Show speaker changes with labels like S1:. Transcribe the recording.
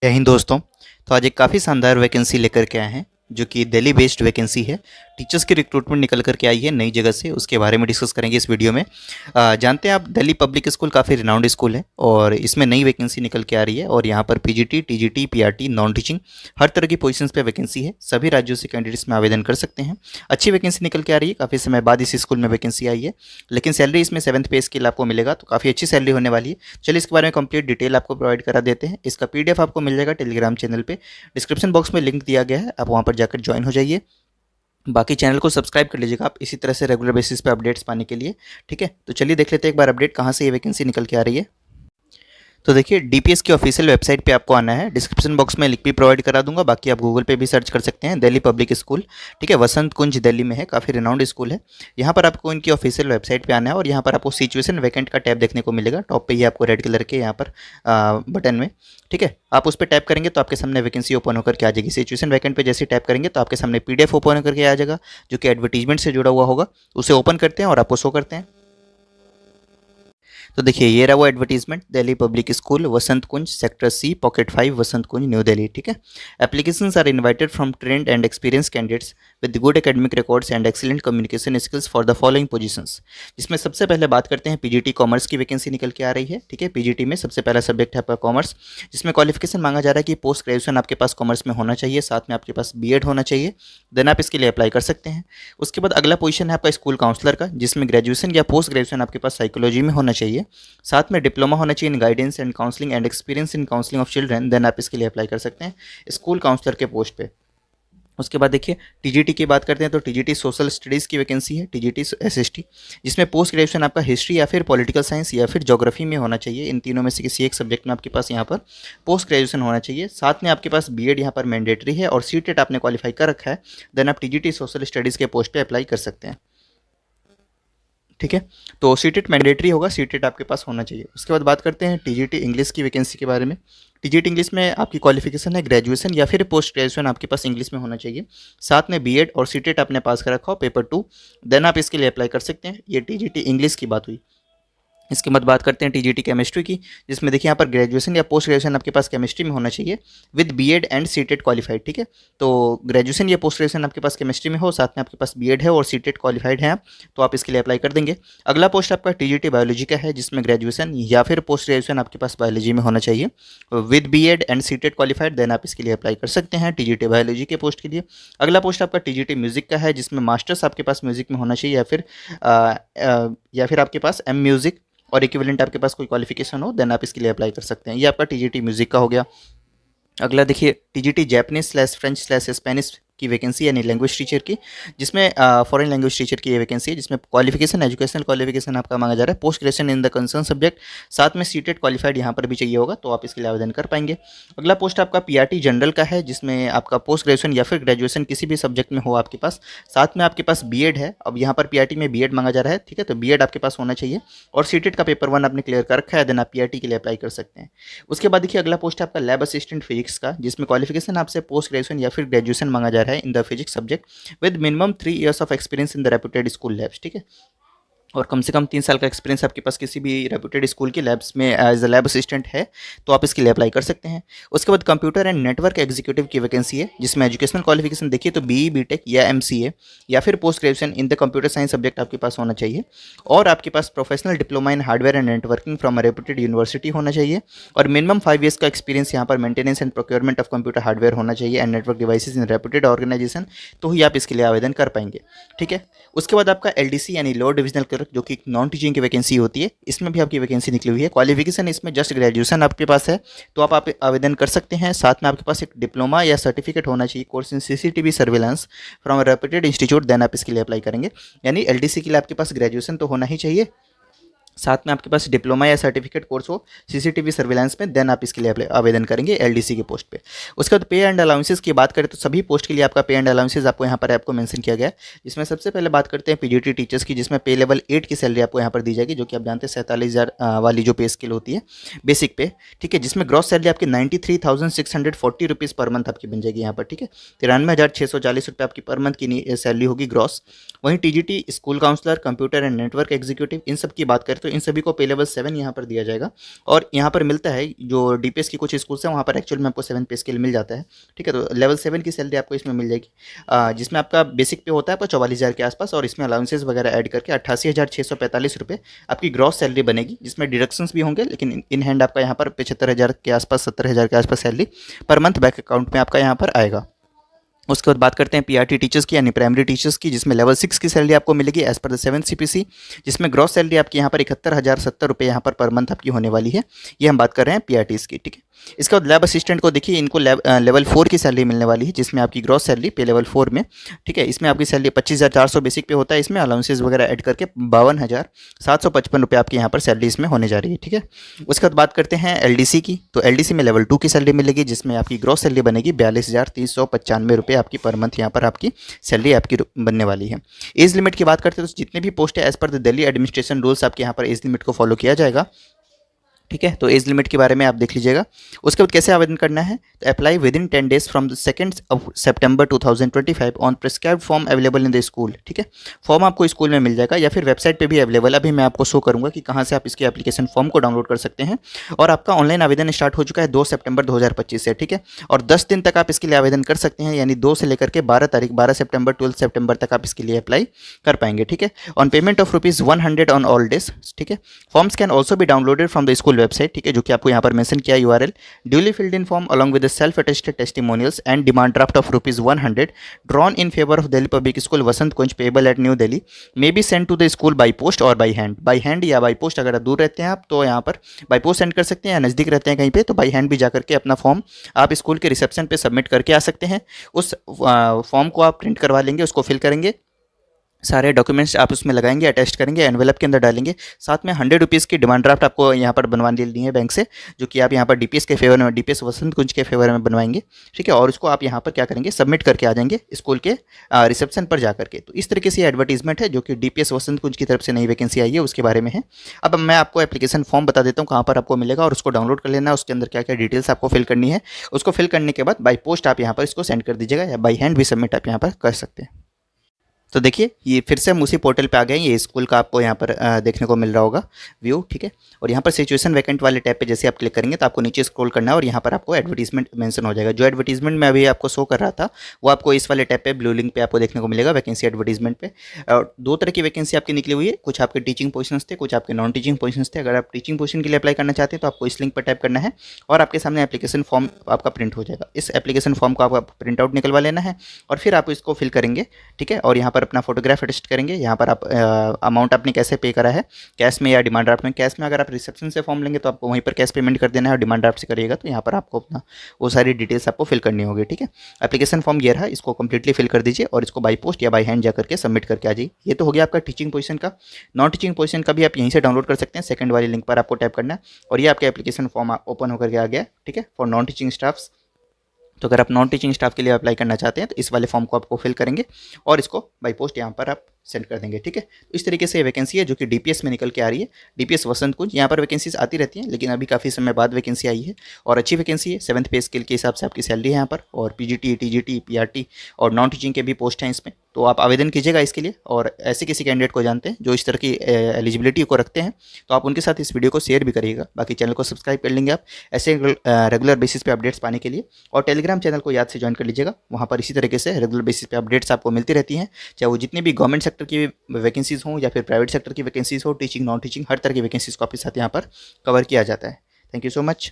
S1: जय हिंद दोस्तों। तो आज एक काफ़ी शानदार वैकेंसी लेकर के आए हैं जो कि दिल्ली बेस्ड वैकेंसी है। टीचर्स की रिक्रूटमेंट निकल कर के आई है नई जगह से, उसके बारे में डिस्कस करेंगे इस वीडियो में। जानते हैं आप, दिल्ली पब्लिक स्कूल काफ़ी रिनाउंड स्कूल है और इसमें नई वैकेंसी निकल के आ रही है और यहाँ पर PGT, TGT, PRT, non teaching हर तरह की पोजीशंस पे वैकेंसी है। सभी राज्यों से कैंडिडेट्स में आवेदन कर सकते हैं। अच्छी वैकेंसी निकल के आ रही है, काफ़ी समय बाद इस स्कूल में वैकेंसी आई है। लेकिन सैलरी इसमें 7th पे स्केल आपको मिलेगा, तो काफ़ी अच्छी सैलरी होने वाली है। चलिए इसके बारे में कंप्लीट डिटेल आपको प्रोवाइड करा देते हैं। इसका पीडीएफ आपको मिल जाएगा टेलीग्राम चैनल पे, डिस्क्रिप्शन बॉक्स में लिंक दिया गया है, आप वहाँ पर जाकर ज्वाइन हो जाइए। बाकी चैनल को सब्सक्राइब कर लीजिएगा आप इसी तरह से रेगुलर बेसिस पे अपडेट्स पाने के लिए। ठीक है, तो चलिए देख लेते हैं एक बार अपडेट कहाँ से ये वैकेंसी निकल के आ रही है। तो देखिए, डीपीएस की ऑफिशियल वेबसाइट पे आपको आना है। डिस्क्रिप्शन बॉक्स में लिंक भी प्रोवाइड करा दूंगा, बाकी आप गूगल पे भी सर्च कर सकते हैं। दिल्ली पब्लिक स्कूल, ठीक है, वसंत कुंज दिल्ली में है, काफ़ी रिनाउंड स्कूल है। यहाँ पर आपको इनकी ऑफिशियल वेबसाइट पे आना है और यहाँ पर आपको सिचुएशन वैकेंट का टैब देखने को मिलेगा टॉप पे ही आपको रेड कलर के यहाँ पर बटन में। ठीक है, आप उस पर टैप करेंगे तो आपके सामने वैकेंसी ओपन होकर के आ जाएगी। सिचुएशन वैकेंट पे जैसे टैप करेंगे तो आपके सामने पीडीएफ ओपन होकर के आ जाएगा जो कि एडवर्टीजमेंट से जुड़ा हुआ होगा। उसे ओपन करते हैं और आपको शो करते हैं। तो देखिए, ये रहा वो advertisement, Delhi public school, Vasant Kunj, sector C, pocket 5, Vasant Kunj, new Delhi. ठीक है, applications are invited from trained and experience candidates with good academic records and excellent communication skills for the following positions. जिसमें सबसे पहले बात करते हैं पीजीटी कॉमर्स की वैकेंसी निकल के आ रही है। ठीक है, पीजीटी में सबसे पहला सब्जेक्ट है आपका कॉमर्स, जिसमें क्वालिफिकेशन मांगा जा रहा है कि पोस्ट ग्रेजुएशन आपके पास कॉमर्स में होना चाहिए, साथ में आपके पास बीएड होना चाहिए, देन आप इसके लिए अप्लाई कर सकते हैं। उसके बाद अगला पोजीशन है आपका स्कूल काउंसलर का, जिसमें ग्रेजुएशन या पोस्ट ग्रेजुएशन आपके पास साइकोलॉजी में होना चाहिए, साथ में डिप्लोमा होना चाहिए in guidance and counselling and experience in counselling of children, then आप इसके लिए अप्लाई कर सकते हैं स्कूल काउंसलर के पोस्ट पे। उसके बाद देखिए, टीजीटी की बात करते हैं तो टीजीटी सोशल स्टडीज़ की वैकेंसी है, टीजीटी एसएसटी, जिसमें पोस्ट ग्रेजुएशन आपका हिस्ट्री या फिर पॉलिटिकल साइंस या फिर ज्योग्राफी में होना चाहिए। इन तीनों में से किसी एक सब्जेक्ट में आपके पास यहाँ पर पोस्ट ग्रेजुएशन होना चाहिए, साथ में आपके पास बीएड यहाँ पर मैंडेटरी है और सीटेट आपने क्वालिफाई कर रखा है, देन आप टीजीटी सोशल स्टडीज़ के पोस्ट पे अप्लाई कर सकते हैं। ठीक है, तो सीटेट मैंडेटरी होगा, सीटेट आपके पास होना चाहिए। उसके बाद बात करते हैं टीजीटी इंग्लिश की वैकेंसी के बारे में। टीजीटी इंग्लिश में आपकी क्वालिफिकेशन है ग्रेजुएशन या फिर पोस्ट ग्रेजुएशन आपके पास इंग्लिश में होना चाहिए, साथ में बीएड और सीटेट आपने पास कर रखा हो पेपर 2, देन आप इसके लिए अप्लाई कर सकते हैं। ये टीजीटी इंग्लिश की बात हुई। इसके बाद बात करते हैं टीजीटी केमिस्ट्री की, जिसमें देखिए यहाँ पर ग्रेजुएशन या पोस्ट ग्रेजुएशन आपके पास केमिस्ट्री में होना चाहिए with BEd and CTET qualified. ठीक है, तो ग्रेजुएशन या पोस्ट ग्रेजुएशन आपके पास केमिस्ट्री में हो, साथ में आपके पास बीएड है और सीटेट क्वालिफाइड है आप, तो आप इसके लिए अप्लाई कर देंगे। अगला पोस्ट आपका टीजीटी बायोलॉजी का है, जिसमें ग्रेजुएशन या फिर पोस्ट ग्रेजुएशन आपके पास बायोलॉजी में होना चाहिए with BEd and CTET qualified, then आप इसके लिए अप्लाई कर सकते हैं टीजीटी बायोलॉजी के पोस्ट के लिए। अगला पोस्ट आपका टीजीटी म्यूजिक का है, जिसमें मास्टर्स आपके पास म्यूजिक में होना चाहिए या फिर आपके पास एम म्यूजिक और इक्विवेलेंट आपके पास कोई क्वालिफिकेशन हो, देन आप इसके लिए अप्लाई कर सकते हैं। ये आपका टीजीटी म्यूजिक का हो गया। अगला देखिए, TGT Japanese slash French slash Spanish की वैकेंसी, यानी लैंग्वेज टीचर की, जिसमें फॉरेन लैंग्वेज टीचर की ये वैकेंसी है, जिसमें क्वालिफिकेशन एजुकेशनल क्वालिफिकेशन आपका मांगा जा रहा है post graduation in the concern subject, साथ में सीटेट क्वालिफाइड यहाँ पर भी चाहिए होगा, तो आप इसके लिए आवेदन कर पाएंगे। अगला पोस्ट आपका पीआरटी जनरल का है, जिसमें आपका पोस्ट ग्रेजुएशन या फिर ग्रेजुएशन किसी भी सब्जेक्ट में हो आपके पास, साथ में आपके पास बीएड है। अब यहाँ पर पीआरटी में बीएड मांगा जा रहा है, ठीक है, तो बीएड आपके पास होना चाहिए और सीटेट का पेपर 1 आपने क्लियर कर रखा है, देन आप पीआरटी के लिए अप्लाई कर सकते हैं। उसके बाद देखिए, अगला पोस्ट आपका लैब असिस्टेंट फिजिक्स का, जिसमें क्वालिफिकेशन आपसे पोस्ट ग्रेजुएशन या फिर ग्रेजुएशन मांगा जा रहा है in the physics subject with minimum 3 years of experience in the reputed school labs. ठीक है, और कम से कम 3 साल का एक्सपीरियंस आपके पास किसी भी रेप्यूटेड स्कूल के लैब्स में एज अ लैब असिस्टेंट है, तो आप इसके लिए अप्लाई कर सकते हैं। उसके बाद कंप्यूटर एंड नेटवर्क एग्जीक्यूटिव की वैकेंसी है, जिसमें एजुकेशनल क्वालिफिकेशन देखिए तो बीई बीटेक या एमसीए या फिर post graduation in the computer science subject आपके पास होना चाहिए, और आपके पास professional diploma in hardware and networking from a reputed university होना चाहिए, और मिनिमम 5 years का एक्सपीरियंस यहाँ पर maintenance and procurement of computer hardware होना चाहिए and network devices in reputed organisation, तो ही आप इसके लिए आवेदन कर पाएंगे। ठीक है, उसके बाद आपका एलडीसी यानी लोअर डिविजनल क्लर्क, जो कि नॉन टीचिंग की वैकेंसी होती है, इसमें भी आपकी वैकेंसी निकली हुई है। क्वालिफिकेशन इसमें जस्ट ग्रेजुएशन आपके पास है, तो आप आवेदन कर सकते हैं। साथ में आपके पास एक डिप्लोमा या सर्टिफिकेट होना चाहिए course in CCTV surveillance from reputed institute, then आप इसके लिए अप्लाई करेंगे। यानी एलडीसी के लिए आपके पास ग्रेजुएशन तो होना ही चाहिए, साथ में आपके पास डिप्लोमा या सर्टिफिकेट कोर्स हो सीसीटीवी सर्विलांस में, देन आप इसके लिए आवेदन करेंगे एलडीसी के पोस्ट पे। उसके बाद पे एंड अलाउंसेस की बात करें तो सभी पोस्ट के लिए आपका पे एंड अलाउंसेस आपको यहाँ पर आपको मेंशन किया गया है, जिसमें सबसे पहले बात करते हैं पीजीटी टीचर्स की, जिसमें पे लेवल 8 की सैलरी आपको यहाँ पर दी जाएगी, जो कि आप जानते हैं 47,000 वाली जो पे स्केल होती है बेसिक पे। ठीक है, जिसमें ग्रॉस सैलरी आपकी 93,640 रुपीज़ पर मंथ आपकी बन जाएगी यहाँ पर। ठीक है, 93,640 रुपये आपकी पर मंथ की सैलरी होगी ग्रॉस। वहीं TGT school counsellor, computer and network executive, इन सब की बात करें तो तो इन सभी को पे लेवल 7 यहाँ पर दिया जाएगा। और यहाँ पर मिलता है जो डीपीएस की कुछ स्कूल्स हैं वहाँ पर एक्चुअल में आपको 7 पे स्केल मिल जाता है, ठीक है। तो लेवल 7 की सैलरी आपको इसमें मिल जाएगी, जिसमें आपका बेसिक पे होता है आपको 44,000 के आसपास, और इसमें अलाउंसेस वगैरह ऐड करके 88,645 रुपये आपकी ग्रॉस सैलरी बनेगी, जिसमें डिडक्शंस भी होंगे, लेकिन इन हैंड आपका यहाँ पर 75,000 के आसपास 70,000 के आसपास salary per month bank account में आपका यहाँ पर आएगा। उसके बाद बात करते हैं पीआरटी टीचर्स की यानी प्राइमरी टीचर्स की, जिसमें लेवल 6 की सैलरी आपको मिलेगी एज पर द 7 सीपीसी, जिसमें ग्रॉस सैलरी आपकी यहाँ पर 71,070 रुपये यहाँ पर मंथ आपकी होने वाली है। ये हम बात कर रहे हैं पीआरटीज़ की, ठीक है। इसके बाद लैब असिस्टेंट को देखिए, इनको लेवल 4 की सैलरी मिलने वाली है, जिसमें आपकी ग्रॉस सैलरी पे लेवल 4 में, ठीक है, इसमें आपकी सैलरी 25,400 बेसिक पे होता है, इसमें अलाउंसेस वगैरह ऐड करके 52,755 रुपये आपकी यहाँ पर सैलरी इसमें होने जा रही है, ठीक है। उसके बाद बात करते हैं एलडीसी की, तो एलडीसी में लेवल 2 की सैलरी मिलेगी, जिसमें आपकी ग्रॉस सैलरी बनेगी 42,395 रुपये आपकी पर मंथ यहाँ पर आपकी सैलरी आपकी बनने वाली है। एज लिमिट की बात करते हैं तो जितने भी पोस्ट है as per the Delhi administration rules आपके यहाँ पर एज लिमिट को फॉलो किया जाएगा, ठीक है। तो एज लिमिट के बारे में आप देख लीजिएगा। उसके बाद कैसे आवेदन करना है, तो apply with in 10 days from the 2 September 2025 on prescribed form available in the school, ठीक है। फॉर्म आपको स्कूल में मिल जाएगा या फिर वेबसाइट पे भी अवेलेबल है। अभी मैं आपको शो करूंगा कि कहाँ से आप इसकी एप्लीकेशन फॉर्म को डाउनलोड कर सकते हैं। और आपका ऑनलाइन आवेदन स्टार्ट हो चुका है 2 सितंबर 2025 से, ठीक है। और 10 दिन तक आप इसके लिए आवेदन कर सकते हैं, यानी 2 से लेकर के 12 सितंबर 12 सितंबर तक आप इसके लिए अप्लाई कर पाएंगे, ठीक है। On payment of ₹100 on all days, ठीक है। फॉर्म्स कैन ऑल्सो भी downloaded from the school website, ठीक है, जो कि आपको यहाँ पर मेंशन किया URL. Duly filled in form along with the self attested testimonials and demand draft of ₹100 drawn in favour of Delhi public school Vasant Kunj payable at new Delhi may be send to the school by post और by hand या by post. अगर आप दूर रहते हैं आप तो यहाँ पर बाई पोस्ट सेंड कर सकते हैं, या नज़दीक रहते हैं कहीं पे तो बाई हैंड भी जा करके अपना फॉर्म आप स्कूल के रिसेप्शन पे सबमिट करके आ सकते हैं। उस फॉर्म को आप प्रिंट करवा लेंगे, उसको फिल करेंगे, सारे डॉक्यूमेंट्स आप उसमें लगाएंगे, अटेस्ट करेंगे, एनवेलप के अंदर डालेंगे। साथ में 100 रुपीज़ की डिमांड ड्राफ्ट आपको यहाँ पर बनवा लेनी है बैंक से, जो कि आप यहाँ पर डीपीएस के फेवर में, डीपीएस वसंत कुंज के फेवर में बनवाएंगे, ठीक है। और उसको आप यहाँ पर क्या करेंगे, सबमिट करके आ जाएंगे स्कूल के रिसेप्शन पर जा करके। तो इस तरीके से एडवर्टीजमेंट है जो कि डीपीएस वसंत कुंज की तरफ से नई वैकेंसी आई है उसके बारे में है। अब मैं आपको एप्लीकेशन फॉर्म बता देता हूँ कहाँ पर आपको मिलेगा और उसको डाउनलोड कर लेना है। उसके अंदर क्या क्या डिटेल्स आपको फिल करनी है, उसको फिल करने के बाद बाई पोस्ट आप यहाँ पर इसको सेंड कर दीजिएगा, या बाई हैंड भी सबमिट आप यहाँ पर कर सकते हैं। तो देखिए ये फिर से हम उसी पोर्टल पे आ गए हैं। ये स्कूल का आपको यहाँ पर देखने को मिल रहा होगा व्यू, ठीक है। और यहाँ पर सिचुएशन वैकेंट वाले टैब पे जैसे आप क्लिक करेंगे तो आपको नीचे स्क्रॉल करना है और यहाँ पर आपको एडवर्टीजमेंट मेंशन हो जाएगा। जो एडवर्टीजमेंट मैं अभी आपको शो कर रहा था वो आपको इस वाले टैब पे ब्लू लिंक पे आपको देखने को मिलेगा, वैकेंसी एडवर्टीजमेंट पे। और 2 तरह की वैकेंसी आपकी निकली हुई है, कुछ आपके टीचिंग पोजीशंस थे, कुछ आपके नॉन टीचिंग पोजीशंस थे। अगर आप टीचिंग पोजीशन के लिए अप्लाई करना चाहते हैं तो आपको इस लिंक पर टैप करना है और आपके सामने एप्लीकेशन फॉर्म आपका प्रिंट हो जाएगा। इस एप्लीकेशन फॉर्म को आपका प्रिंट आउट निकलवा लेना है और फिर आप इसको फिल करेंगे, ठीक है। और यहाँ पर अपना फोटोग्राफ करेंगे। यहाँ पर आप अमाउंट आपने कैसे पे करा है, कैश में या डिमांड ड्राफ्ट में। कैश में अगर आप रिसेप्शन से फॉर्म लेंगे तो आपको वहीं पर कैश पेमेंट कर देना है, और डिमांड ड्राफ्ट से करिएगा तो यहाँ पर आपको अपना वो सारी डिटेल्स आपको फिल करनी होगी, ठीक है। एप्लीकेशन फॉर्म ये रहा, इसको कंप्लीटली फिल कर दीजिए और इसको बाई पोस्ट या बाई हैंड जा करके सबमिट करके आ जाइए। ये तो हो गया आपका टीचिंग पोजीशन का। नॉन टीचिंग पोजीशन का भी आप यहीं से डाउनलोड कर सकते हैं, सेकंड वाली लिंक पर आपको टैप करना है और ये आपका एप्लीकेशन फॉर्म ओपन होकर के आ गया, ठीक है, फॉर नॉन टीचिंग स्टाफ्स। तो अगर आप नॉन टीचिंग स्टाफ के लिए अप्लाई करना चाहते हैं तो इस वाले फॉर्म को आपको फिल करेंगे और इसको बाई पोस्ट यहाँ पर आप सेंड कर देंगे, ठीक है। तो इस तरीके से वैकेंसी है जो कि डीपीएस में निकल के आ रही है, डीपीएस वसंत कुंज। यहाँ पर वैकेंसीज आती रहती हैं लेकिन अभी काफ़ी समय बाद वैकेंसी आई है और अच्छी वैकेंसी है। 7th पे स्केल के हिसाब से आपकी सैलरी है यहाँ पर, और पीजीटी, टीजीटी, पीआरटी और नॉन टीचिंग के भी पोस्ट हैं इसमें। तो आप आवेदन कीजिएगा इसके लिए। और ऐसे किसी कैंडिडेट को जानते हैं जो इस तरह की एलिजिबिलिटी को रखते हैं तो आप उनके साथ इस वीडियो को शेयर भी करिएगा। बाकी चैनल को सब्सक्राइब कर लेंगे आप ऐसे रेगुलर बेसिस पे अपडेट्स पाने के लिए। और टेलीग्राम चैनल को याद से ज्वाइन कर लीजिएगा, वहाँ पर इसी तरीके से रेगुलर बेसिस पे अपडेट्स आपको मिलती रहती हैं, चाहे वो जितनी भी गवर्नमेंट सेक्टर की वैकेंसीज हों या फिर प्राइवेट सेक्टर की वैकेंसीज हो, टीचिंग, नॉन टीचिंग, हर तरह की वैकेंसीज को आपके साथ यहाँ पर कवर किया जाता है। Thank you so much.